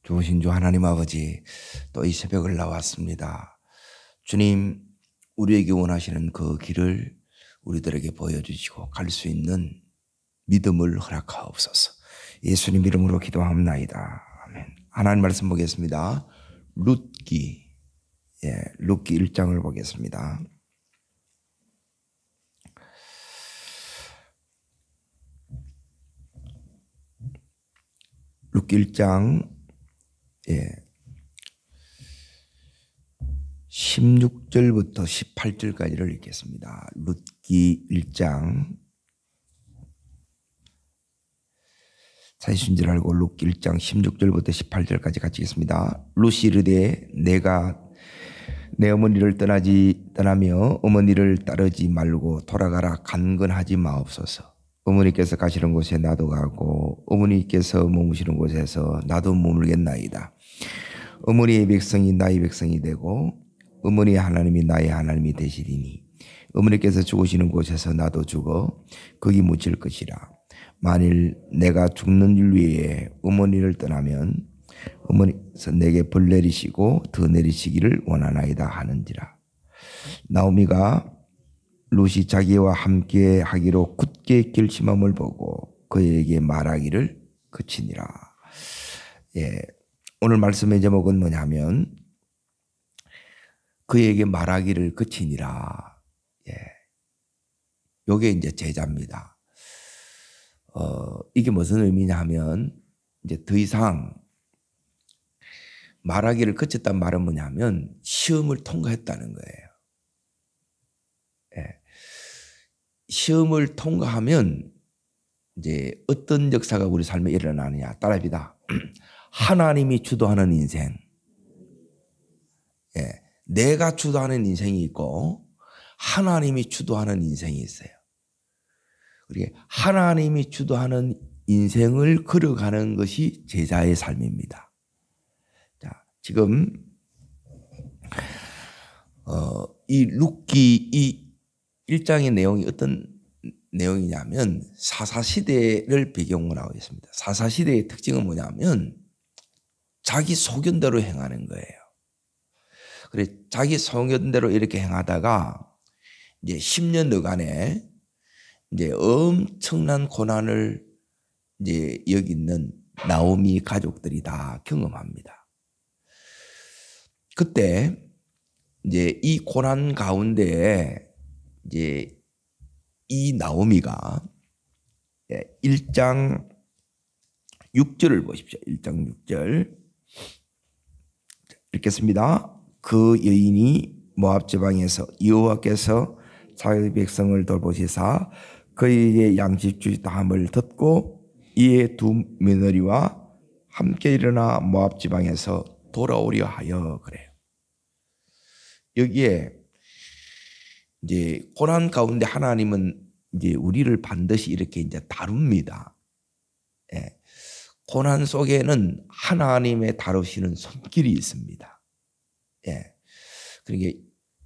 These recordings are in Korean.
좋으신 주 하나님 아버지, 또 이 새벽을 나왔습니다. 주님, 우리에게 원하시는 그 길을 우리들에게 보여주시고 갈 수 있는 믿음을 허락하옵소서. 예수님 이름으로 기도합나이다. 아멘. 하나님 말씀 보겠습니다. 룻기 1장을 보겠습니다. 룻기 1장 16절부터 18절까지를 읽겠습니다. 룻기 1장 사실인 줄 알고 룻기 1장 16절부터 18절까지 같이 읽겠습니다. 룻이 이르되 내가 내 어머니를 떠나며 어머니를 따르지 말고 돌아가라 간근하지 마옵소서. 어머니께서 가시는 곳에 나도 가고 어머니께서 머무시는 곳에서 나도 머물겠나이다. 어머니의 백성이 나의 백성이 되고 어머니의 하나님이 나의 하나님이 되시리니 어머니께서 죽으시는 곳에서 나도 죽어 거기 묻힐 것이라. 만일 내가 죽는 일 위에 어머니를 떠나면 어머니께서 내게 벌 내리시고 더 내리시기를 원하나이다 하는지라. 나오미가 룻이 자기와 함께 하기로 굳게 결심함을 보고 그에게 말하기를 그치니라. 오늘 말씀의 제목은 뭐냐면 그에게 말하기를 그치니라. 요게 이제 제자입니다. 이게 무슨 의미냐 하면 이제 더 이상 말하기를 그쳤단 말은 뭐냐면 시험을 통과했다는 거예요. 시험을 통과하면 이제 어떤 역사가 우리 삶에 일어나느냐 따라합니다. 하나님이 주도하는 인생, 내가 주도하는 인생이 있고 하나님이 주도하는 인생이 있어요. 그리고 하나님이 주도하는 인생을 걸어가는 것이 제자의 삶입니다. 자, 지금 이 룻기 이 1장의 내용이 어떤 내용이냐면 사사시대를 배경으로 하고 있습니다. 사사시대의 특징은 뭐냐면 자기 소견대로 행하는 거예요. 그래 자기 소견대로 이렇게 행하다가 이제 10년여간에 이제 엄청난 고난을 이제 여기 있는 나오미 가족들이 다 경험합니다. 그때 이제 이 고난 가운데에 이제 이 나오미가 1장 6절을 보십시오. 1장 6절 읽겠습니다. 그 여인이 모압 지방에서 여호와께서 자기 백성을 돌보시사 그에게 양식 주시다함을 듣고 이에 두 며느리와 함께 일어나 모압 지방에서 돌아오려 하여 그래요. 여기에 이제 고난 가운데 하나님은 이제 우리를 반드시 이렇게 이제 다룹니다. 고난 속에는 하나님의 다루시는 손길이 있습니다. 그러니까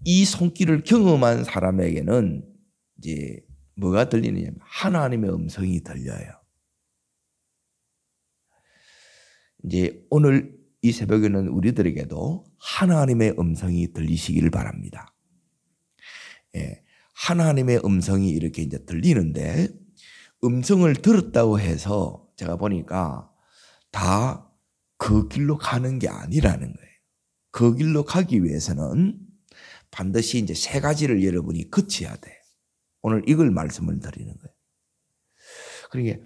이 손길을 경험한 사람에게는 이제 뭐가 들리느냐면 하나님의 음성이 들려요. 이제 오늘 이 새벽에는 우리들에게도 하나님의 음성이 들리시기를 바랍니다. 하나님의 음성이 이렇게 이제 들리는데 음성을 들었다고 해서 제가 보니까 다 그 길로 가는 게 아니라는 거예요. 그 길로 가기 위해서는 반드시 이제 세 가지를 여러분이 거쳐야 돼요. 오늘 이걸 말씀을 드리는 거예요. 그러니까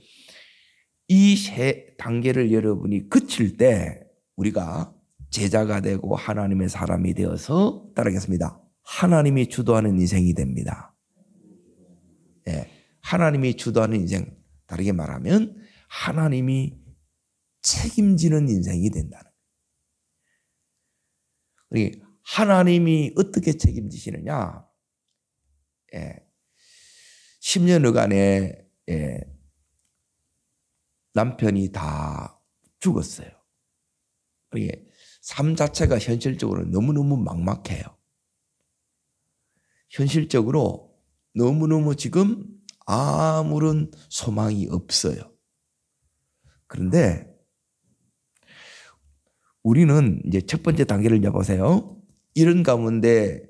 이 세 단계를 여러분이 거칠 때 우리가 제자가 되고 하나님의 사람이 되어서 따르겠습니다. 하나님이 주도하는 인생이 됩니다. 하나님이 주도하는 인생, 다르게 말하면 하나님이 책임지는 인생이 된다는 거예요. 하나님이 어떻게 책임지시느냐? 10년여간에 남편이 다 죽었어요. 삶 자체가 현실적으로 너무너무 막막해요. 현실적으로 너무너무 지금 아무런 소망이 없어요. 그런데 우리는 이제 첫 번째 단계를 이제 보세요. 이런 가운데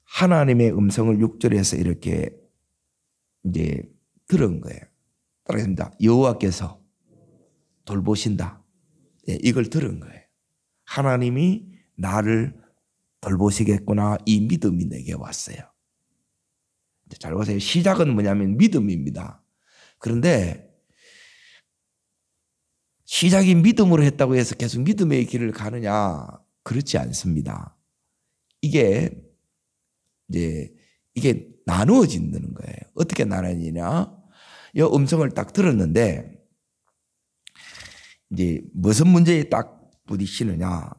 하나님의 음성을 6절에서 이렇게 이제 들은 거예요. 따라합니다. 여호와께서 돌보신다. 예, 이걸 들은 거예요. 하나님이 나를 돌보시겠구나. 이 믿음이 내게 왔어요. 잘 보세요. 시작은 뭐냐면 믿음입니다. 그런데 시작이 믿음으로 했다고 해서 계속 믿음의 길을 가느냐? 그렇지 않습니다. 이게 나누어진다는 거예요. 어떻게 나눠지냐? 이 음성을 딱 들었는데 이제 무슨 문제에 딱 부딪히느냐?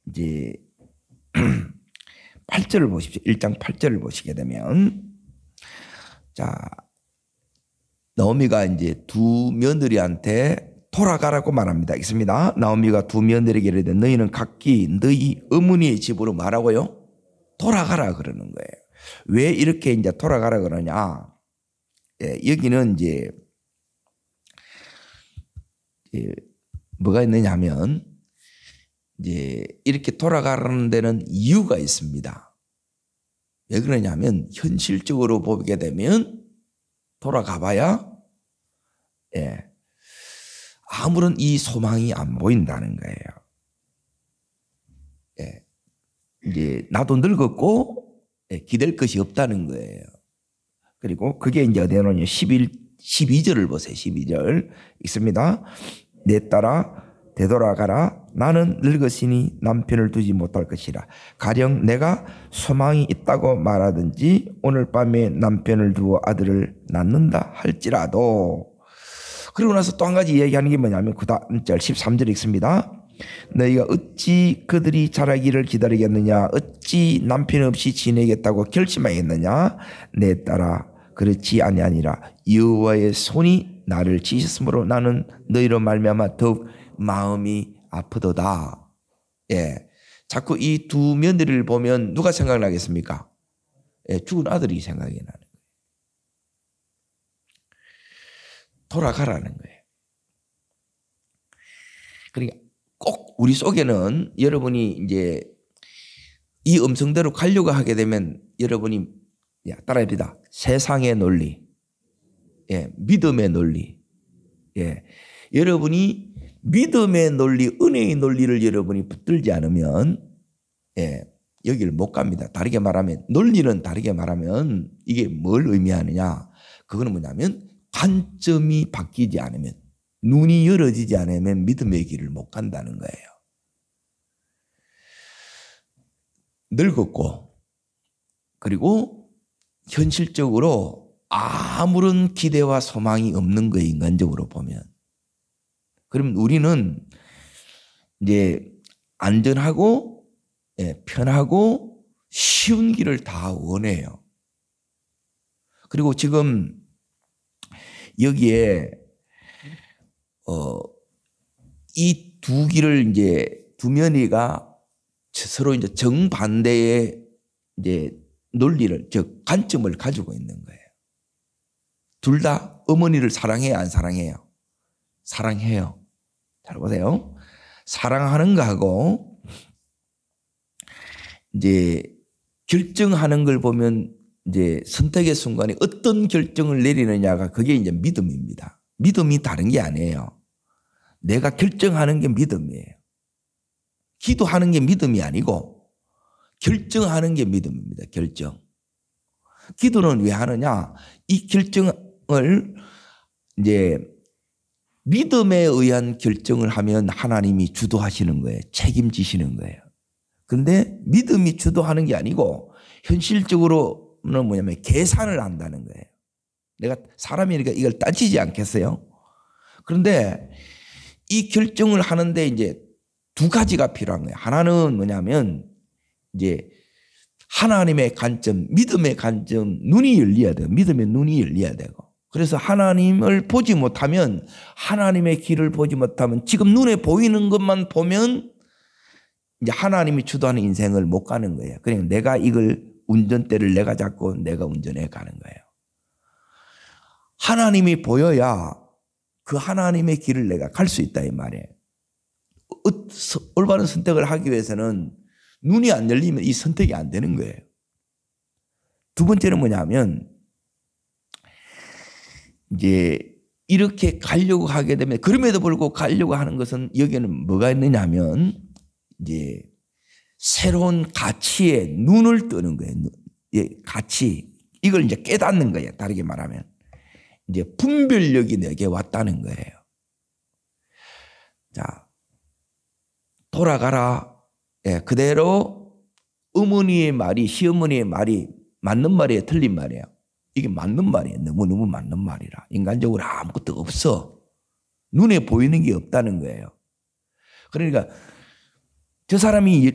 이제 8절을 보십시오. 1장 8절을 보시게 되면 자, 나오미가 이제 두 며느리한테 돌아가라고 말합니다. 있습니다. 나오미가 두 며느리에게 이르되 너희는 각기 너희 어머니의 집으로 말하고요. 돌아가라 그러는 거예요. 왜 이렇게 이제 돌아가라 그러냐? 예, 여기는 이제 뭐가 있느냐 하면 이제 이렇게 돌아가는 데는 이유가 있습니다. 왜 그러냐면 현실적으로 보게 되면 돌아가 봐야 예, 아무런 이 소망이 안 보인다는 거예요. 예, 이제 나도 늙었고 예, 기댈 것이 없다는 거예요. 그리고 그게 이제 어디에 나오냐 12절을 보세요. 12절 있습니다. 내 딸아 되돌아가라. 나는 늙으시니 남편을 두지 못할 것이라. 가령 내가 소망이 있다고 말하든지 오늘 밤에 남편을 두어 아들을 낳는다 할지라도. 그러고 나서 또 한 가지 얘기하는 게 뭐냐면 그 다음 절 13절 읽습니다. 너희가 어찌 그들이 자라기를 기다리겠느냐? 어찌 남편 없이 지내겠다고 결심하겠느냐? 내 딸아 그렇지 아니하니라. 여호와의 손이 나를 치셨으므로 나는 너희로 말미암아 더욱 마음이 아프도다. 예, 자꾸 이 두 며느리를 보면 누가 생각나겠습니까? 예, 죽은 아들이 생각이 나는 거예요. 돌아가라는 거예요. 그러니까 꼭 우리 속에는 여러분이 이제 이 음성대로 가려고 하게 되면 여러분이 따라합니다. 세상의 논리, 예, 믿음의 논리, 예, 여러분이 믿음의 논리, 은혜의 논리를 여러분이 붙들지 않으면 예, 여기를 못 갑니다. 다르게 말하면 논리는 다르게 말하면 이게 뭘 의미하느냐? 그거는 뭐냐면 관점이 바뀌지 않으면 눈이 열어지지 않으면 믿음의 길을 못 간다는 거예요. 늙었고 그리고 현실적으로 아무런 기대와 소망이 없는 거예요. 인간적으로 보면. 그럼 우리는 이제 안전하고 예, 편하고 쉬운 길을 다 원해요. 그리고 지금 여기에 이 두 길을 이제 두 며느리가 서로 이제 정반대의 이제 논리를 즉 관점을 가지고 있는 거예요. 둘 다 어머니를 사랑해요, 안 사랑해요? 사랑해요. 잘 보세요. 사랑하는 거하고 이제 결정하는 걸 보면 이제 선택의 순간에 어떤 결정을 내리느냐가 그게 이제 믿음입니다. 믿음이 다른 게 아니에요. 내가 결정하는 게 믿음이에요. 기도하는 게 믿음이 아니고 결정하는 게 믿음입니다. 결정. 기도는 왜 하느냐? 이 결정을 이제 믿음에 의한 결정을 하면 하나님이 주도하시는 거예요. 책임지시는 거예요. 그런데 믿음이 주도하는 게 아니고 현실적으로는 뭐냐면 계산을 한다는 거예요. 내가 사람이니까 이걸 따지지 않겠어요? 그런데 이 결정을 하는데 이제 두 가지가 필요한 거예요. 하나는 뭐냐면 이제 하나님의 관점, 믿음의 관점, 눈이 열려야 돼요. 믿음의 눈이 열려야 되고. 그래서 하나님을 보지 못하면 하나님의 길을 보지 못하면 지금 눈에 보이는 것만 보면 이제 하나님이 주도하는 인생을 못 가는 거예요. 그냥 내가 이걸 운전대를 내가 잡고 내가 운전해 가는 거예요. 하나님이 보여야 그 하나님의 길을 내가 갈 수 있다 이 말이에요. 올바른 선택을 하기 위해서는 눈이 안 열리면 이 선택이 안 되는 거예요. 두 번째는 뭐냐면 이제 이렇게 가려고 하게 되면 그럼에도 불구하고 가려고 하는 것은 여기에는 뭐가 있느냐 하면 이제 새로운 가치에 눈을 뜨는 거예요. 가치. 이걸 이제 깨닫는 거예요. 다르게 말하면. 이제 분별력이 내게 왔다는 거예요. 자, 돌아가라. 예, 그대로 어머니의 말이, 시어머니의 말이 맞는 말이에요? 틀린 말이에요? 이게 맞는 말이에요. 너무너무 맞는 말이라. 인간적으로 아무것도 없어. 눈에 보이는 게 없다는 거예요. 그러니까 저 사람이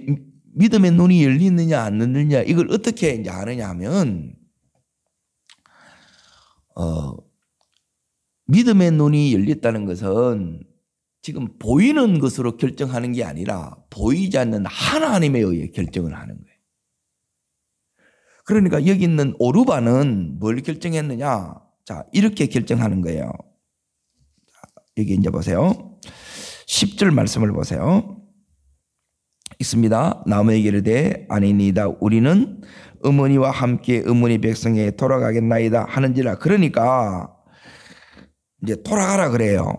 믿음의 눈이 열리느냐 안 열리느냐 이걸 어떻게 이제 아느냐 하면 믿음의 눈이 열렸다는 것은 지금 보이는 것으로 결정하는 게 아니라 보이지 않는 하나님에 의해 결정을 하는 거예요. 그러니까 여기 있는 오르바는 뭘 결정했느냐? 자, 이렇게 결정하는 거예요. 여기 이제 보세요. 10절 말씀을 보세요. 있습니다. 나무에게 이르되 아니니이다. 우리는 어머니와 함께 어머니 백성에 돌아가겠나이다 하는지라. 그러니까 이제 돌아가라 그래요.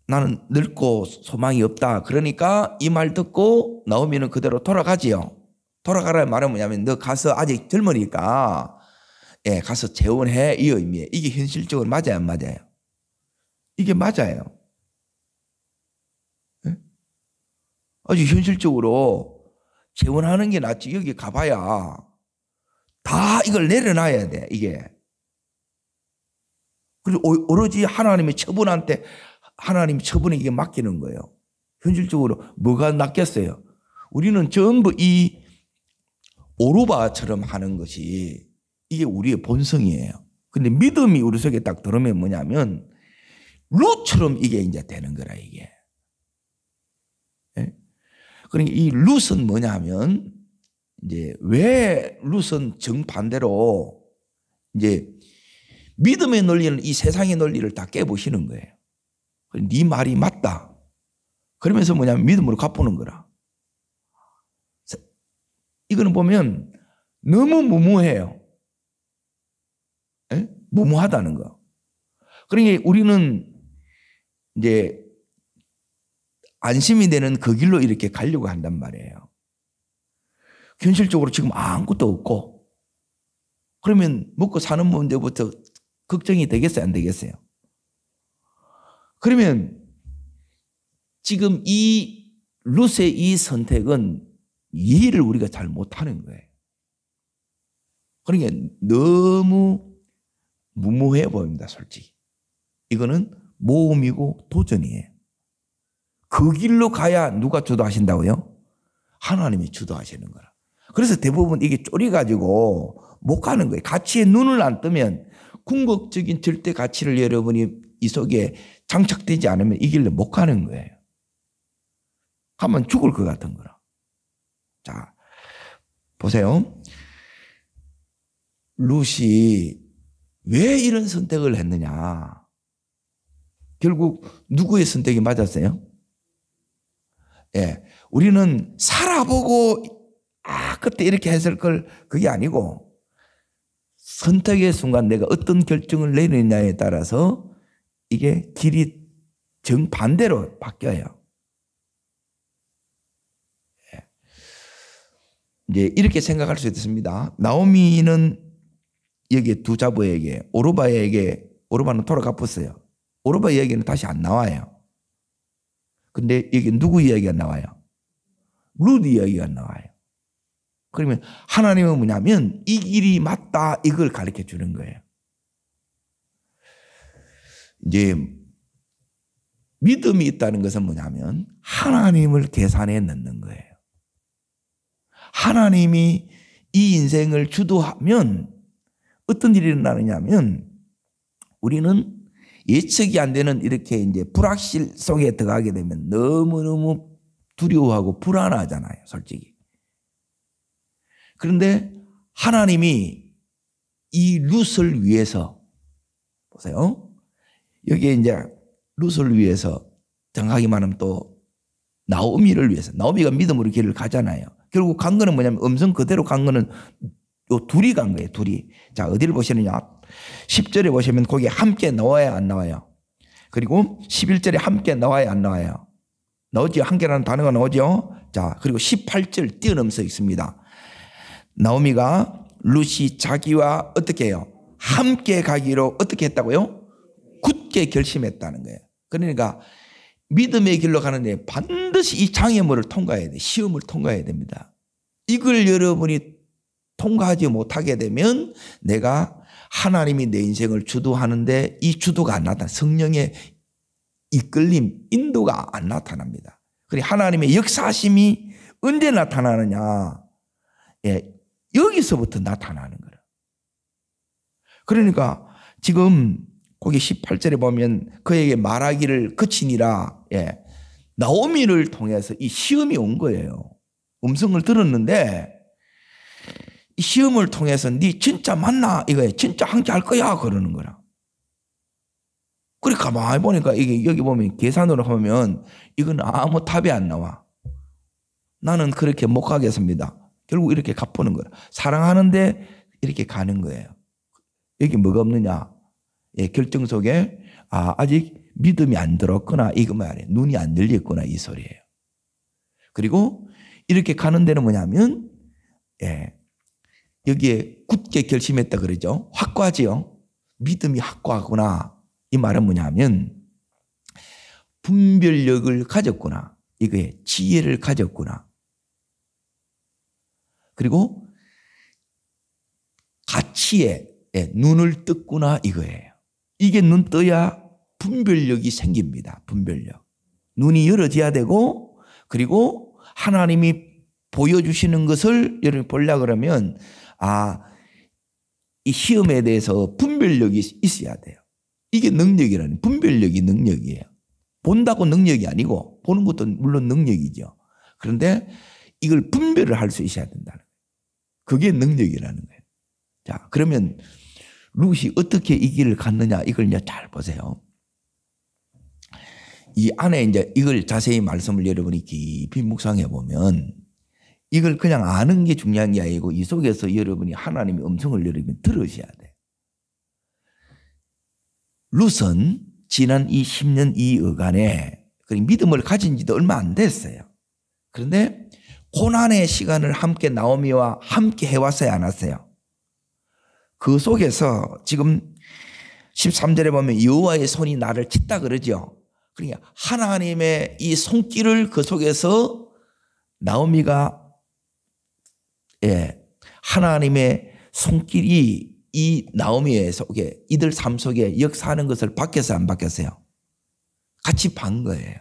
나는 늙고 소망이 없다. 그러니까 이 말 듣고 나오미는 그대로 돌아가지요. 돌아가라는 말은 뭐냐면 너 가서 아직 젊으니까 예, 가서 재혼해 이 의미에. 이게 현실적으로 맞아요 안 맞아요? 이게 맞아요. 예? 아주 현실적으로 재혼하는 게 낫지. 여기 가봐야 다 이걸 내려놔야 돼 이게. 그리고 오로지 하나님의 처분한테 하나님 처분에 이게 맡기는 거예요. 현실적으로 뭐가 낫겠어요? 우리는 전부 이 오르바처럼 하는 것이 이게 우리의 본성이에요. 근데 믿음이 우리 속에 딱 들어오면 뭐냐면 룻처럼 이게 이제 되는 거라 이게. 예? 그러니까 이 룻은 뭐냐면 이제 왜 룻은 정반대로 이제 믿음의 논리는 이 세상의 논리를 다 깨부시는 거예요. 네 말이 맞다. 그러면서 뭐냐면 믿음으로 갚는 거라. 이거는 보면 너무 무모해요. 에? 무모하다는 거. 그러니까 우리는 이제 안심이 되는 그 길로 이렇게 가려고 한단 말이에요. 현실적으로 지금 아무것도 없고 그러면 먹고 사는 문제부터 걱정이 되겠어요? 안 되겠어요? 그러면 지금 이 룻의 이 선택은 이해를 우리가 잘 못하는 거예요. 그러니까 너무 무모해 보입니다. 솔직히. 이거는 모험이고 도전이에요. 그 길로 가야 누가 주도하신다고요? 하나님이 주도하시는 거라. 그래서 대부분 이게 쫄이가지고 못 가는 거예요. 가치에 눈을 안 뜨면 궁극적인 절대 가치를 여러분이 이 속에 장착되지 않으면 이 길로 못 가는 거예요. 가면 죽을 것 같은 거라. 자, 보세요. 룻이 왜 이런 선택을 했느냐. 결국 누구의 선택이 맞았어요? 예, 우리는 살아보고 그때 이렇게 했을 걸 그게 아니고 선택의 순간 내가 어떤 결정을 내리느냐에 따라서 이게 길이 정반대로 바뀌어요. 예. 이제 이렇게 생각할 수 있습니다. 나오미는 여기 두 자부에게 오르바는 돌아가었어요. 오르바 이야기는 다시 안 나와요. 근데 여기 누구 이야기가 나와요? 룻 이야기가 나와요. 그러면 하나님은 뭐냐면 이 길이 맞다 이걸 가르쳐 주는 거예요. 이제 믿음이 있다는 것은 뭐냐면 하나님을 계산해 넣는 거예요. 하나님이 이 인생을 주도하면 어떤 일이 일어나느냐면 우리는 예측이 안 되는 이렇게 이제 불확실 속에 들어가게 되면 너무너무 두려워하고 불안하잖아요, 솔직히. 그런데 하나님이 이 룻을 위해서 보세요. 여기에 이제 룻을 위해서 정확히 말하면 또 나오미를 위해서. 나오미가 믿음으로 길을 가잖아요. 결국 간 거는 뭐냐면 음성 그대로 간 거는 요 둘이 간 거예요. 둘이. 자, 어디를 보시느냐. 10절에 보시면 거기에 함께 나와야 안 나와요. 그리고 11절에 함께 나와야 안 나와요. 나오죠. 함께라는 단어가 나오죠. 자, 그리고 18절 뛰어넘어서 있습니다. 나오미가 룻이 자기와 어떻게 해요? 함께 가기로 어떻게 했다고요? 굳게 결심했다는 거예요. 그러니까 믿음의 길로 가는데 반드시 이 장애물을 통과해야 돼. 시험을 통과해야 됩니다. 이걸 여러분이 통과하지 못하게 되면 내가 하나님이 내 인생을 주도하는데 이 주도가 안 나타나. 성령의 이끌림, 인도가 안 나타납니다. 그리고 하나님의 역사심이 언제 나타나느냐? 예, 여기서부터 나타나는 거라. 그러니까 지금 거기 18절에 보면 그에게 말하기를 그치니라. 예, 나오미를 통해서 이 시험이 온 거예요. 음성을 들었는데 이 시험을 통해서 네 진짜 맞나? 이거예요. 진짜 함께 할 거야? 그러는 거라. 그래 가만히 보니까 이게 여기 보면 계산으로 하면 이건 아무 답이 안 나와. 나는 그렇게 못 가겠습니다. 결국 이렇게 갚는 거야. 사랑하는데 이렇게 가는 거예요. 여기 뭐가 없느냐? 예, 결정 속에 아직 믿음이 안 들었구나 이거 말이에요. 눈이 안 열렸구나 이 소리예요. 그리고 이렇게 가는 데는 뭐냐면 예, 여기에 굳게 결심했다 그러죠. 확고하지요. 믿음이 확고하구나. 이 말은 뭐냐면 분별력을 가졌구나. 이거에 지혜를 가졌구나. 그리고 가치에 눈을 떴구나 이거예요. 이게 눈 떠야 분별력이 생깁니다. 분별력. 눈이 열어져야 되고 그리고 하나님이 보여주시는 것을 여러분이 보려고 그러면 이 시험에 대해서 분별력이 있어야 돼요. 이게 능력이라는 분별력이 능력이에요. 본다고 능력이 아니고 보는 것도 물론 능력이죠. 그런데 이걸 분별을 할 수 있어야 된다는 거예요. 그게 능력이라는 거예요. 자, 그러면 룻이 어떻게 이 길을 갔느냐 이걸 이제 잘 보세요. 이 안에 이제 이걸 자세히 말씀을 여러분이 깊이 묵상해 보면 이걸 그냥 아는 게 중요한 게 아니고 이 속에서 여러분이 하나님의 음성을 여러분이 들으셔야 돼요. 룻은 지난 이 10년 이 어간에 믿음을 가진 지도 얼마 안 됐어요. 그런데 고난의 시간을 함께 나오미와 함께 해왔어요, 안 왔어요? 그 속에서 지금 13절에 보면 여호와의 손이 나를 쳤다 그러죠. 그러니까 하나님의 이 손길을 그 속에서 나오미가 하나님의 손길이 이 나오미의 속에 이들 삶 속에 역사하는 것을 바뀌었어요, 안 바뀌었어요? 같이 반 거예요.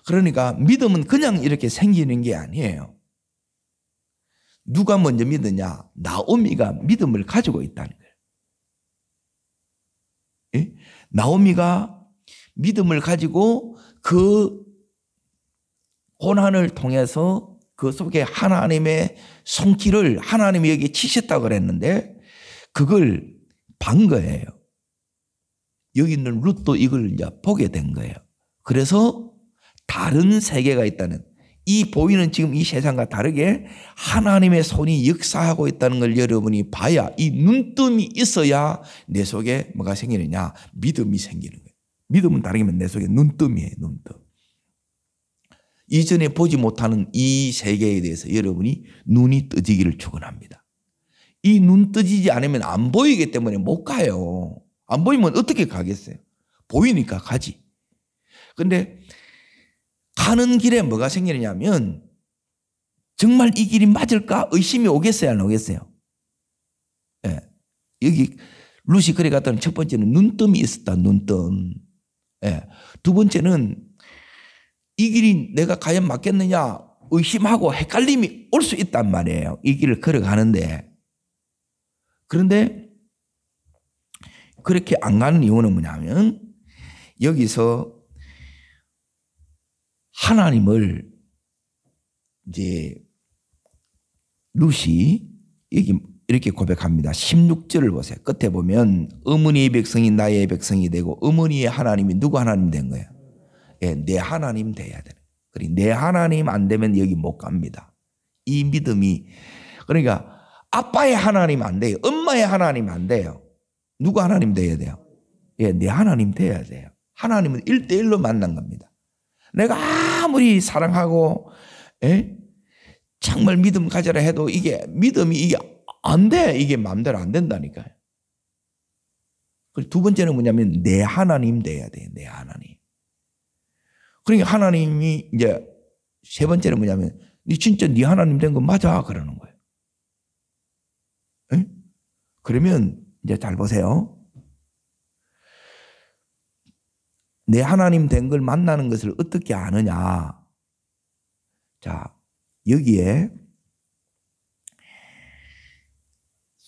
그러니까 믿음은 그냥 이렇게 생기는 게 아니에요. 누가 먼저 믿느냐? 나오미가 믿음을 가지고 있다는 거예요. 예? 나오미가 믿음을 가지고 그 고난을 통해서 그 속에 하나님의 손길을 하나님이 여기 치셨다고 그랬는데 그걸 본 거예요. 여기 있는 룻도 이걸 이제 보게 된 거예요. 그래서 다른 세계가 있다는 이 보이는 지금 이 세상과 다르게 하나님의 손이 역사하고 있다는 걸 여러분이 봐야 이 눈뜸이 있어야 내 속에 뭐가 생기느냐? 믿음이 생기는 거예요. 믿음은 다르면 내 속에 눈뜸이에요. 눈뜸. 이전에 보지 못하는 이 세계에 대해서 여러분이 눈이 떠지기를 축원합니다. 이 눈 떠지지 않으면 안 보이기 때문에 못 가요. 안 보이면 어떻게 가겠어요? 보이니까 가지. 그런데 가는 길에 뭐가 생기느냐면 정말 이 길이 맞을까 의심이 오겠어요, 안 오겠어요? 예. 여기 룻이 그래 갔다는 첫 번째는 눈뜸이 있었다. 눈뜸. 예. 두 번째는 이 길이 내가 과연 맞겠느냐 의심하고 헷갈림이 올 수 있단 말이에요. 이 길을 걸어가는데. 그런데 그렇게 안 가는 이유는 뭐냐면 여기서 하나님을 이제 룻이 여기 이렇게 고백합니다. 16절을 보세요. 끝에 보면 어머니의 백성이 나의 백성이 되고 어머니의 하나님이 누구 하나님 된 거예요? 예, 내 하나님 돼야 되는. 그리고 내 하나님 안 되면 여기 못 갑니다. 이 믿음이. 그러니까 아빠의 하나님 안 돼요. 엄마의 하나님 안 돼요. 누구 하나님 돼야 돼요? 예, 내 하나님 돼야 돼요. 하나님은 1대1로 만난 겁니다. 내가 아무리 사랑하고, 예? 정말 믿음 가져라 해도 이게 믿음이 이게 안 돼. 이게 마음대로 안 된다니까요. 그리고 두 번째는 뭐냐면 내 하나님 돼야 돼요. 내 하나님. 그러니까 하나님이 이제 세 번째는 뭐냐면 니 진짜 네 하나님 된 거 맞아 그러는 거예요. 에? 그러면 이제 잘 보세요. 내 하나님 된 걸 만나는 것을 어떻게 아느냐. 자, 여기에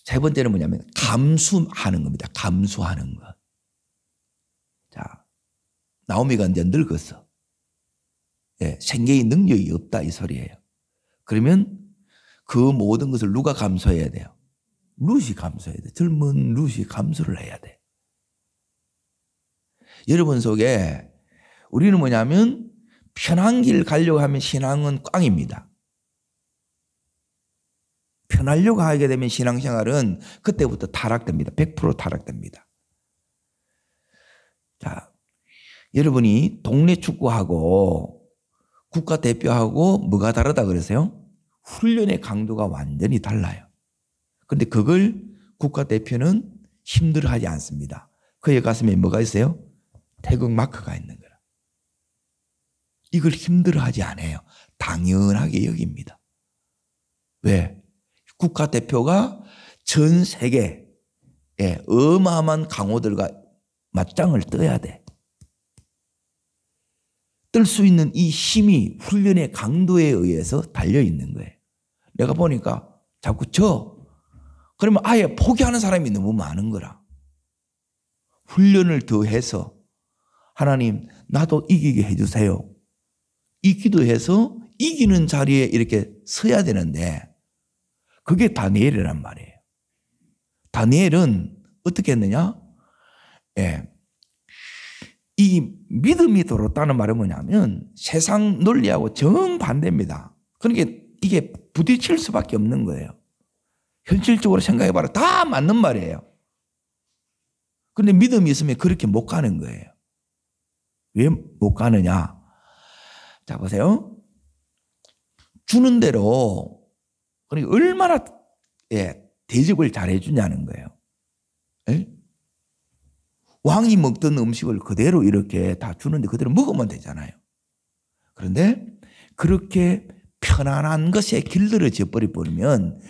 세 번째는 뭐냐면 감수하는 겁니다. 감수하는 것. 자, 나오미가 이제 늙었어. 예, 생계의 능력이 없다 이 소리예요. 그러면 그 모든 것을 누가 감수해야 돼요? 룻이 감수해야 돼. 젊은 룻이 감수를 해야 돼. 여러분 속에 우리는 뭐냐면 편한 길 가려고 하면 신앙은 꽝입니다. 편하려고 하게 되면 신앙생활은 그때부터 타락됩니다. 100% 타락됩니다. 자, 여러분이 동네 축구하고 국가대표하고 뭐가 다르다 그러세요? 훈련의 강도가 완전히 달라요. 그런데 그걸 국가대표는 힘들어하지 않습니다. 그의 가슴에 뭐가 있어요? 태극 마크가 있는 거라. 이걸 힘들어하지 않아요. 당연하게 여깁니다. 왜? 국가대표가 전 세계에 어마어마한 강호들과 맞짱을 떠야 돼. 뜰 수 있는 이 힘이 훈련의 강도에 의해서 달려있는 거예요. 내가 보니까 자꾸 그러면 아예 포기하는 사람이 너무 많은 거라. 훈련을 더해서 하나님 나도 이기게 해주세요. 이 기도해서 이기는 자리에 이렇게 서야 되는데 그게 다니엘이란 말이에요. 다니엘은 어떻게 했느냐? 예. 이 믿음이 들었다는 말은 뭐냐면 세상 논리하고 정반대입니다. 그러니까 이게 부딪힐 수밖에 없는 거예요. 현실적으로 생각해봐라. 다 맞는 말이에요. 그런데 믿음이 있으면 그렇게 못 가는 거예요. 왜 못 가느냐? 자, 보세요. 주는 대로 그러니까 얼마나 대접을 잘해주냐는 거예요. 에? 왕이 먹던 음식을 그대로 이렇게 다 주는데 그대로 먹으면 되잖아요. 그런데 그렇게 편안한 것에 길들여져 버리면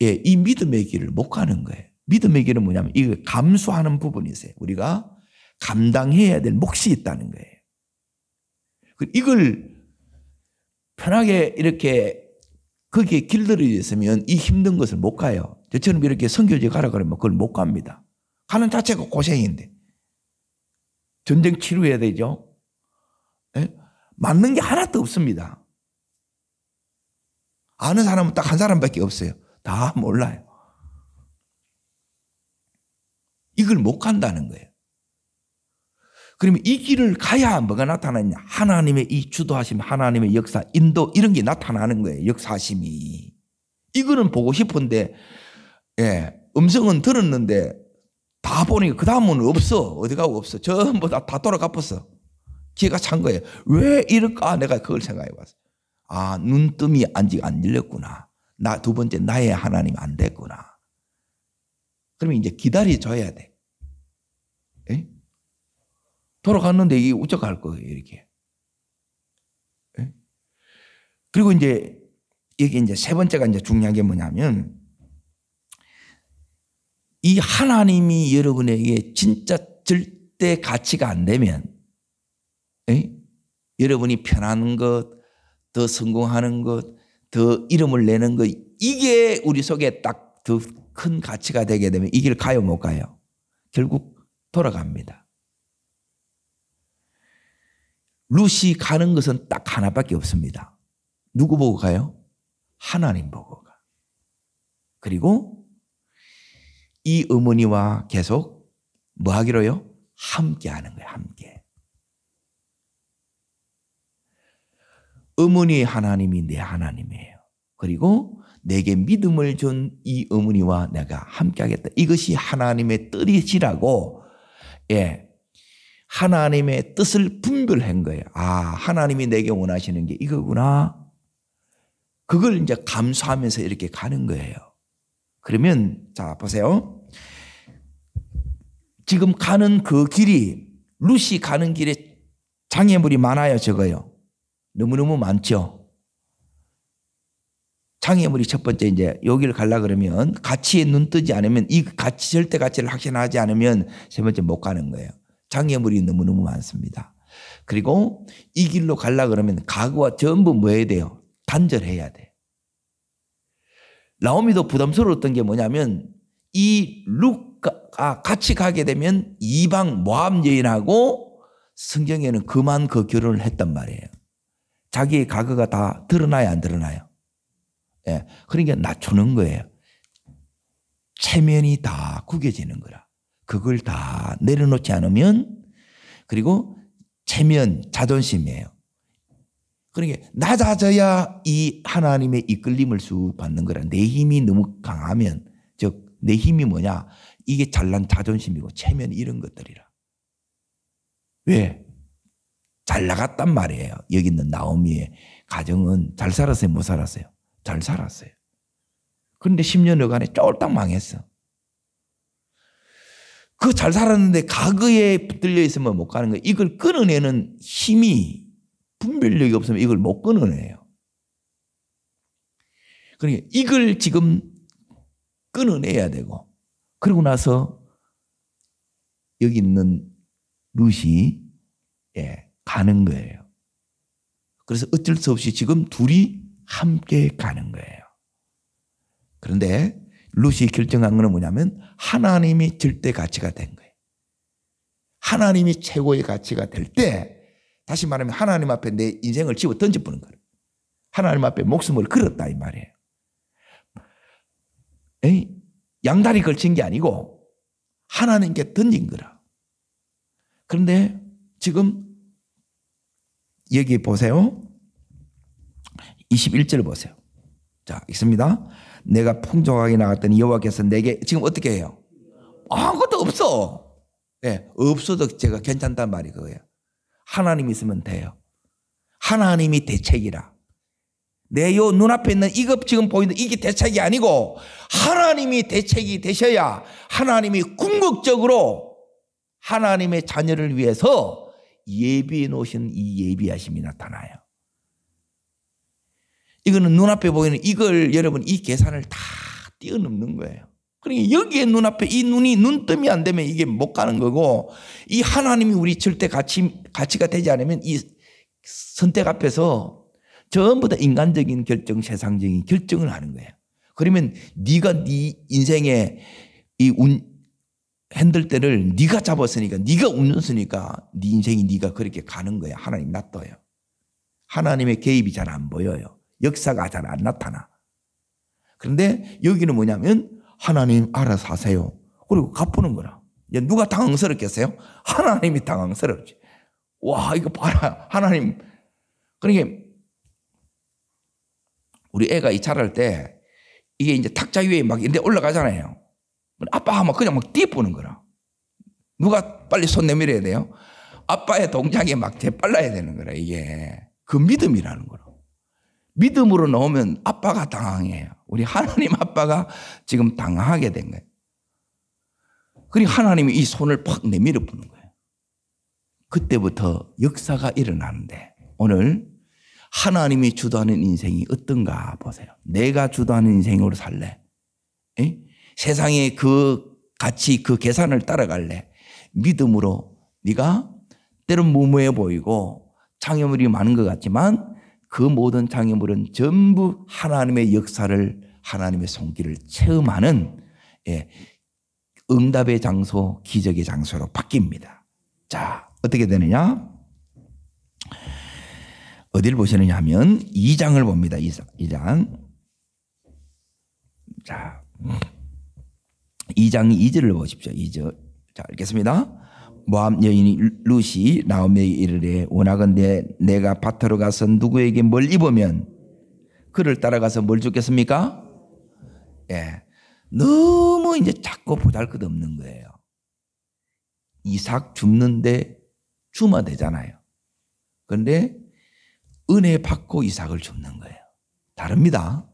이 믿음의 길을 못 가는 거예요. 믿음의 길은 뭐냐면 이거 감수하는 부분이 있어요. 우리가 감당해야 될 몫이 있다는 거예요. 이걸 편하게 이렇게 거기에 길들여져 있으면 이 힘든 것을 못 가요. 저처럼 이렇게 선교지 가라 그러면 그걸 못 갑니다. 가는 자체가 고생인데. 전쟁 치료해야 되죠. 네? 맞는 게 하나도 없습니다. 아는 사람은 딱 한 사람밖에 없어요. 다 몰라요. 이걸 못 간다는 거예요. 그러면 이 길을 가야 뭐가 나타나냐? 하나님의 이 주도하심, 하나님의 역사, 인도 이런 게 나타나는 거예요. 역사심이. 이거는 보고 싶은데 음성은 들었는데 다 보니까 그 다음은 없어. 어디 가고 없어. 전부 다 돌아가버렸어. 기회가 찬 거예요. 왜 이럴까? 내가 그걸 생각해 봤어. 아, 눈뜸이 아직 안 열렸구나. 두 번째 나의 하나님 안 됐구나. 그러면 이제 기다려줘야 돼. 에? 돌아갔는데 이게 우쩍할 거예요. 이렇게. 에? 그리고 이제 여기 이제 세 번째가 이제 중요한 게 뭐냐면 이 하나님이 여러분에게 진짜 절대 가치가 안 되면 여러분이 편한 것, 더 성공하는 것, 더 이름을 내는 것 이게 우리 속에 딱 더 큰 가치가 되게 되면 이 길 가요 못 가요? 결국 돌아갑니다. 룻이 가는 것은 딱 하나밖에 없습니다. 누구 보고 가요? 하나님 보고 가. 그리고 이 어머니와 계속 뭐 하기로요? 함께 하는 거예요. 함께. 어머니의 하나님이 내 하나님이에요. 그리고 내게 믿음을 준 이 어머니와 내가 함께하겠다. 이것이 하나님의 뜻이라고, 하나님의 뜻을 분별한 거예요. 아, 하나님이 내게 원하시는 게 이거구나. 그걸 이제 감수하면서 이렇게 가는 거예요. 그러면 자 보세요. 지금 가는 그 길이, 룻이 가는 길에 장애물이 많아요, 적어요? 너무너무 많죠. 장애물이 첫 번째, 이제 여기를 가려고 그러면 가치에 눈 뜨지 않으면, 이 가치, 절대 가치를 확신하지 않으면 세 번째 못 가는 거예요. 장애물이 너무너무 많습니다. 그리고 이 길로 가려고 그러면 가구와 전부 뭐 해야 돼요? 단절해야 돼. 나오미도 부담스러웠던 게 뭐냐면, 이 룻가 같이 가게 되면 이방 모압 여인하고 성경에는 그만 그 결혼을 했단 말이에요. 자기의 과거가 다 드러나야 안 드러나요? 그러니까 낮추는 거예요. 체면이 다 구겨지는 거라. 그걸 다 내려놓지 않으면, 그리고 체면, 자존심이에요. 그러니까 낮아져야 이 하나님의 이끌림을 수 받는 거라. 내 힘이 너무 강하면, 즉 내 힘이 뭐냐? 이게 잘난 자존심이고 체면, 이런 것들이라. 왜? 잘 나갔단 말이에요. 여기 있는 나오미의 가정은 잘 살았어요, 못 살았어요? 잘 살았어요. 그런데 10년여간에 쫄딱 망했어. 그 잘 살았는데 과거에 붙들려 있으면 못 가는 거예요. 이걸 끊어내는 힘이, 분별력이 없으면 이걸 못 끊어내요. 그러니까 이걸 지금 끊어내야 되고, 그러고 나서 여기 있는 룻이 가는 거예요. 그래서 어쩔 수 없이 지금 둘이 함께 가는 거예요. 그런데 룻이 결정한 것은 뭐냐면, 하나님이 절대 가치가 된 거예요. 하나님이 최고의 가치가 될 때, 다시 말하면 하나님 앞에 내 인생을 집어 던져보는 거예요. 하나님 앞에 목숨을 걸었다 이 말이에요. 양다리 걸친 게 아니고 하나님께 던진 거라. 그런데 지금 여기 보세요. 21절 보세요. 자, 읽습니다. 내가 풍족하게 나갔더니 여호와께서 내게, 지금 어떻게 해요? 아무것도 없어. 없어도 제가 괜찮단 말이 그거예요. 하나님 있으면 돼요. 하나님이 대책이라. 내 요 눈앞에 있는 이것 지금 보이는 이게 대책이 아니고 하나님이 대책이 되셔야 하나님이 궁극적으로 하나님의 자녀를 위해서 예비해 놓으신 이 예비하심이 나타나요. 이거는 눈앞에 보이는 이걸 여러분 이 계산을 다 뛰어넘는 거예요. 그러니까 여기에 눈앞에 이 눈이 눈뜸이 안 되면 이게 못 가는 거고, 이 하나님이 우리 절대 가치가 되지 않으면 이 선택 앞에서 전부 다 인간적인 결정, 세상적인 결정을 하는 거예요. 그러면 네가 네 인생의 이 핸들대를 네가 잡았으니까, 네가 운전수니까 네 인생이 네가 그렇게 가는 거야. 하나님 놔둬요. 하나님의 개입이 잘 안 보여요. 역사가 잘 안 나타나. 그런데 여기는 뭐냐면 하나님 알아서 하세요. 그리고 갚는 거라. 누가 당황스럽겠어요? 하나님이 당황스럽지. 와, 이거 봐라. 하나님. 그러니까 우리 애가 이 자랄 때 이게 이제 탁자 위에 막 이런데 올라가잖아요. 아빠가 막 그냥 막 뛰어보는 거라. 누가 빨리 손 내밀어야 돼요? 아빠의 동작에 막 재빨라야 되는 거라. 이게 그 믿음이라는 거라. 믿음으로 나오면 아빠가 당황해요. 우리 하나님 아빠가 지금 당황하게 된 거예요. 그리고 하나님이 이 손을 팍 내밀어 보는 거예요. 그때부터 역사가 일어나는데, 오늘 하나님이 주도하는 인생이 어떤가 보세요. 내가 주도하는 인생으로 살래? 세상의 그 가치, 그 계산을 따라갈래? 믿음으로 네가 때론 무모해 보이고 장애물이 많은 것 같지만 그 모든 장애물은 전부 하나님의 역사를, 하나님의 손길을 체험하는 응답의 장소, 기적의 장소로 바뀝니다. 자, 어떻게 되느냐? 어디를 보시느냐 하면 2장을 봅니다. 2장. 자, 2장 2절을 보십시오. 2절. 자, 읽겠습니다. 모압 여인 룻이 나오미에게 이르되 원하건대 내가 밭으로 가서 누구에게 뭘 입으면 그를 따라가서 뭘 줬겠습니까? 예. 너무 이제 자꾸 보잘것없는 거예요. 이삭 줍는데 주면 되잖아요. 그런데 은혜 받고 이삭을 줍는 거예요. 다릅니다.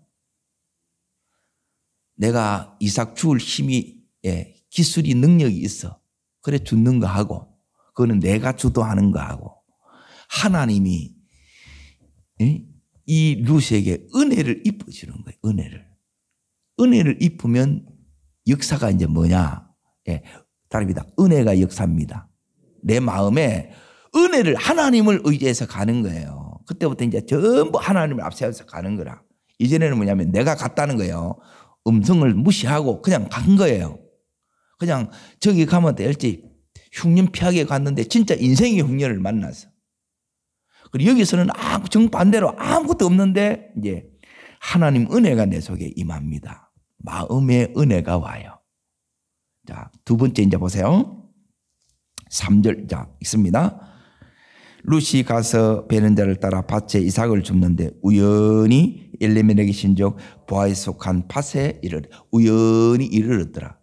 내가 이삭 줄 힘이, 기술이, 능력이 있어. 그래 주는 거 하고, 그거는 내가 주도하는 거 하고, 하나님이 이 룻에게 은혜를 입혀주는 거예요. 은혜를 입으면 역사가 이제 뭐냐? 다릅니다. 은혜가 역사입니다. 내 마음에 은혜를, 하나님을 의지해서 가는 거예요. 그때부터 이제 전부 하나님을 앞세워서 가는 거라. 이전에는 뭐냐면 내가 갔다는 거예요. 음성을 무시하고 그냥 간 거예요. 그냥 저기 가면 될지 흉년 피하게 갔는데 진짜 인생의 흉년을 만났어. 그리고 여기서는 정반대로 아무것도 없는데 이제 하나님 은혜가 내 속에 임합니다. 마음의 은혜가 와요. 자, 두 번째 이제 보세요. 3절, 자, 있습니다. 룻이 가서 베는 자를 따라 밭에 이삭을 줍는데 우연히 엘레멜렉의 신족 보아에 속한 밭에 우연히 이르렀더라.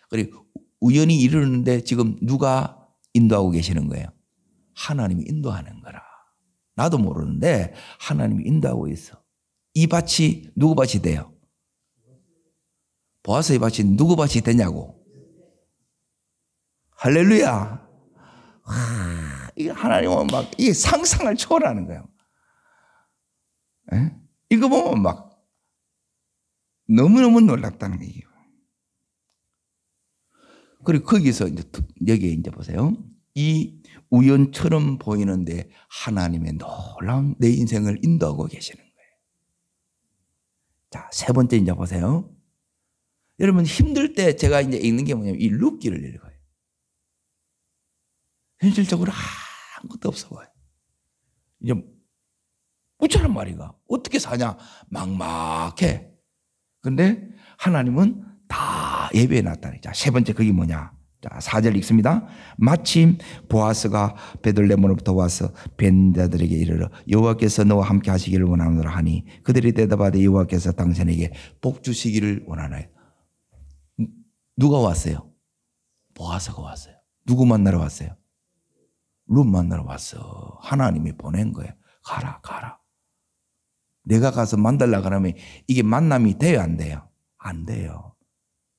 그리고 우연히 이르렀는데 지금 누가 인도하고 계시는 거예요? 하나님이 인도하는 거라. 나도 모르는데 하나님이 인도하고 있어. 이 밭이 누구 밭이 돼요? 보아스의 밭이 누구 밭이 되냐고. 할렐루야. 이 하나님은 막 이 상상을 초월하는 거예요. 이거 보면 막 너무너무 놀랍다는 거예요. 그리고 거기서 이제 여기에 이제 보세요. 이 우연처럼 보이는데 하나님의 놀라운 내 인생을 인도하고 계시는 거예요. 자, 세 번째 이제 보세요. 여러분 힘들 때 제가 이제 읽는 게 뭐냐면 이 룻기를 읽어요. 현실적으로 아무것도 없어 보여요. 이제 어쩌란 말이가. 어떻게 사냐? 막막해. 그런데 하나님은 다 예배해 놨다니. 자, 세 번째 그게 뭐냐? 자, 4절 읽습니다. 마침 보아스가 베들레헴으로부터 와서 뵌 자들에게 이르러 여호와께서 너와 함께 하시기를 원하노라 하니 그들이 대답하되 여호와께서 당신에게 복 주시기를 원하나요? 누가 왔어요? 보아스가 왔어요. 누구 만나러 왔어요? 룻 만나러 왔어. 하나님이 보낸 거예요. 가라. 내가 가서 만들려고 하면 이게 만남이 돼요, 안 돼요? 안 돼요.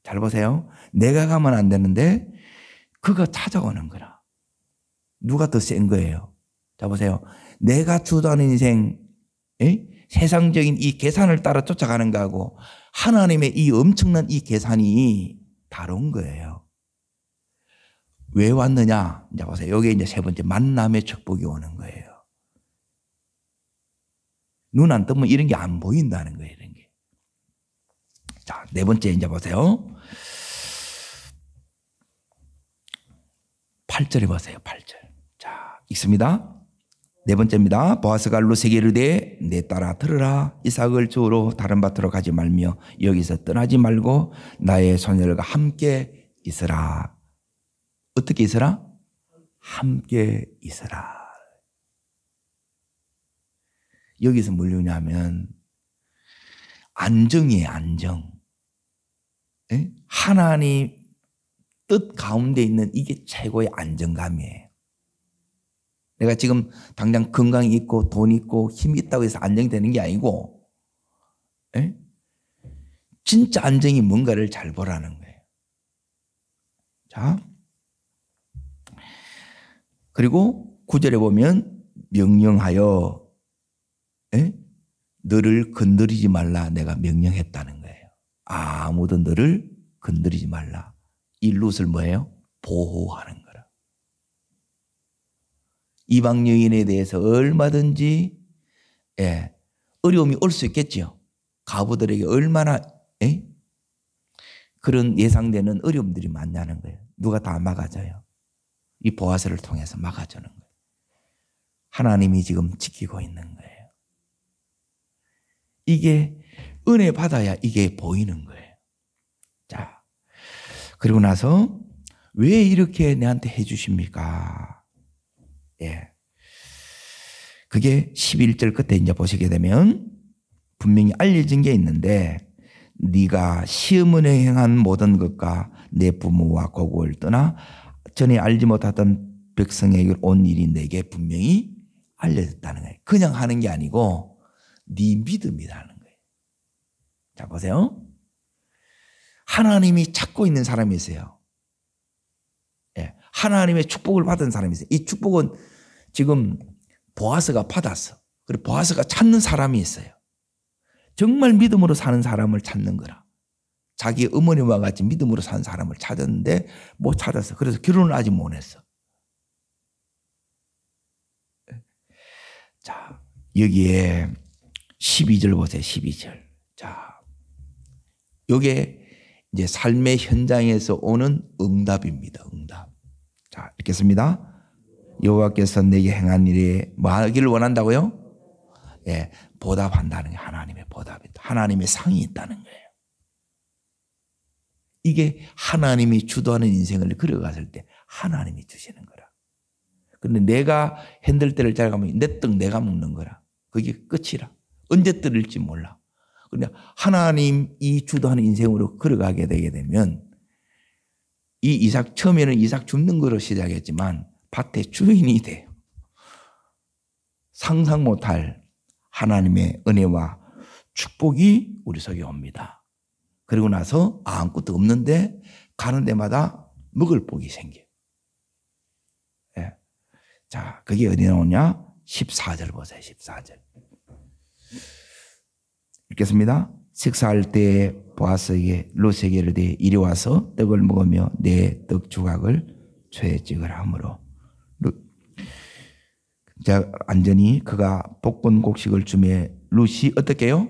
잘 보세요. 내가 가면 안 되는데 그가 찾아오는 거라. 누가 더 센 거예요? 자, 보세요. 내가 주도하는 인생, 세상적인 이 계산을 따라 쫓아가는 거하고 하나님의 이 엄청난 이 계산이 다른 거예요. 왜 왔느냐? 이제 보세요. 여기 이제 세 번째 만남의 축복이 오는 거예요. 눈 안 뜨면 이런 게 안 보인다는 거예요, 이런 게. 자, 네 번째 이제 보세요. 8절에 보세요, 8절. 자, 읽습니다. 네 번째입니다. 보아스가 룻에게 이르되 내 딸아 들으라. 이삭을 주우러 다른 밭으로 가지 말며 여기서 떠나지 말고 나의 소녀들과 함께 있으라. 어떻게 있으라? 함께 있으라. 여기서 뭘 요냐면 안정이에요, 안정. 하나님 뜻 가운데 있는 이게 최고의 안정감이에요. 내가 지금 당장 건강이 있고 돈 있고 힘이 있다고 해서 안정이 되는 게 아니고 진짜 안정이 뭔가를 잘 보라는 거예요. 자, 그리고 9절에 보면 명령하여 너를 건드리지 말라 내가 명령했다는 거예요. 아무도 너를 건드리지 말라. 이 룻을 뭐예요? 보호하는 거라. 이방 여인에 대해서 얼마든지 어려움이 올 수 있겠죠. 가부들에게 얼마나 그런 예상되는 어려움들이 많냐는 거예요. 누가 다 막아줘요. 이 보아스를 통해서 막아주는 거예요. 하나님이 지금 지키고 있는 거예요. 이게 은혜 받아야 이게 보이는 거예요. 자, 그리고 나서 왜 이렇게 내한테 해주십니까? 예. 그게 11절 끝에 이제 보시게 되면 분명히 알려진 게 있는데 네가 시험은에 행한 모든 것과 내 부모와 고국을 떠나 전에 알지 못하던 백성에게 온 일이 내게 분명히 알려졌다는 거예요. 그냥 하는 게 아니고 네 믿음이라는 거예요. 자 보세요. 하나님이 찾고 있는 사람이 있어요. 예, 하나님의 축복을 받은 사람이 있어요. 이 축복은 지금 보아스가 받았어. 그리고 보아스가 찾는 사람이 있어요. 정말 믿음으로 사는 사람을 찾는 거라. 자기 어머니와 같이 믿음으로 사는 사람을 찾았는데 못 찾았어. 그래서 결혼을 아직 못 했어. 자, 여기에 12절 보세요. 12절. 자, 요게 이제 삶의 현장에서 오는 응답입니다. 응답. 자, 읽겠습니다. 여호와께서 내게 행한 일에 뭐 하기를 원한다고요? 예, 보답한다는 게 하나님의 보답이다. 하나님의 상이 있다는 거예요. 이게 하나님이 주도하는 인생을 걸어갔을 때 하나님이 주시는 거라. 근데 내가 핸들 때를 잘 가면 내 떡 내가 먹는 거라. 그게 끝이라. 언제 떨릴지 몰라. 그런데 하나님이 주도하는 인생으로 걸어가게 되게 되면 이 이삭 처음에는 이삭 줍는 거로 시작했지만 밭의 주인이 돼요. 상상 못할 하나님의 은혜와 축복이 우리 속에 옵니다. 그리고 나서 아무것도 없는데 가는 데마다 먹을 복이 생겨요. 예. 자, 그게 어디 나오냐? 14절 보세요. 14절. 읽겠습니다. 식사할 때 보아스에게 룻에게 이르되 이리 와서 떡을 먹으며 내 떡 조각을 쇠에 찍으라 하므로 자, 안전히 그가 볶은 곡식을 주매 룻이 어떻게 해요?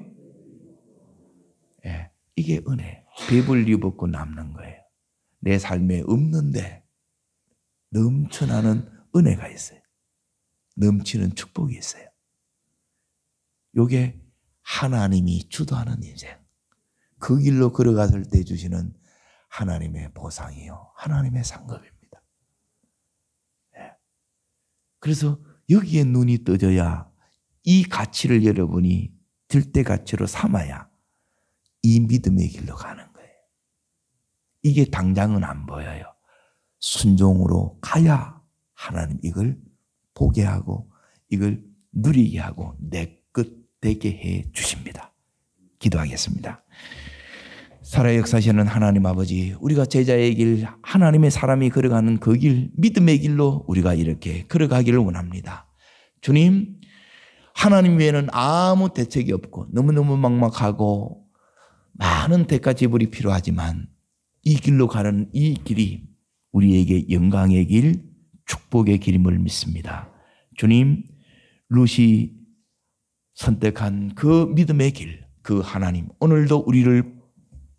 예, 이게 은혜. 배불리 먹고 남는 거예요. 내 삶에 없는데 넘쳐나는 은혜가 있어요. 넘치는 축복이 있어요. 이게 하나님이 주도하는 인생. 그 길로 걸어갔을 때 주시는 하나님의 보상이요. 하나님의 상급입니다. 예. 그래서 여기에 눈이 떠져야 이 가치를 여러분이 들대 가치로 삼아야 이 믿음의 길로 가는 거예요. 이게 당장은 안 보여요. 순종으로 가야 하나님 이걸 보게 하고 이걸 누리게 하고 내 것 되게 해 주십니다. 기도하겠습니다. 살아 역사하시는 하나님 아버지, 우리가 제자의 길, 하나님의 사람이 걸어가는 그 길, 믿음의 길로 우리가 이렇게 걸어가기를 원합니다. 주님, 하나님 외에는 아무 대책이 없고 너무너무 막막하고 많은 대가 지불이 필요하지만 이 길로 가는 이 길이 우리에게 영광의 길, 축복의 길임을 믿습니다. 주님, 룻이 선택한 그 믿음의 길, 그 하나님, 오늘도 우리를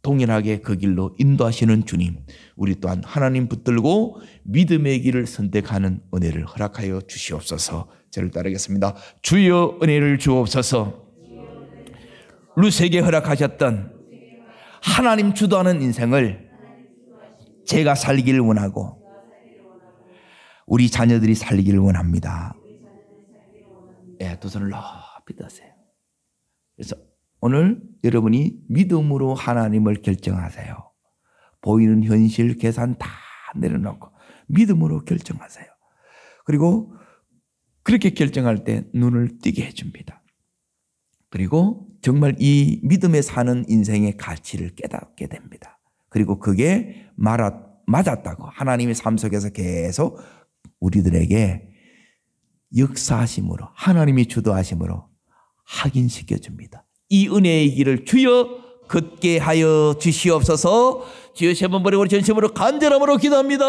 동일하게 그 길로 인도하시는 주님, 우리 또한 하나님 붙들고 믿음의 길을 선택하는 은혜를 허락하여 주시옵소서. 저를 따르겠습니다. 주여 은혜를 주옵소서. 룻에게 허락하셨던 하나님 주도하는 인생을 제가 살기를 원하고 우리 자녀들이 살기를 원합니다. 예, 두 손을 높이 드세요. 그래서 오늘 여러분이 믿음으로 하나님을 결정하세요. 보이는 현실, 계산 다 내려놓고 믿음으로 결정하세요. 그리고 그렇게 결정할 때 눈을 띄게 해줍니다. 그리고 정말 이 믿음에 사는 인생의 가치를 깨닫게 됩니다. 그리고 그게 맞았다고 하나님의 삶 속에서 계속 우리들에게 역사하심으로 하나님이 주도하심으로 확인시켜줍니다. 이 은혜의 길을 주여 걷게 하여 주시옵소서. 주여 세 번 버리고 전심으로 간절함으로 기도합니다.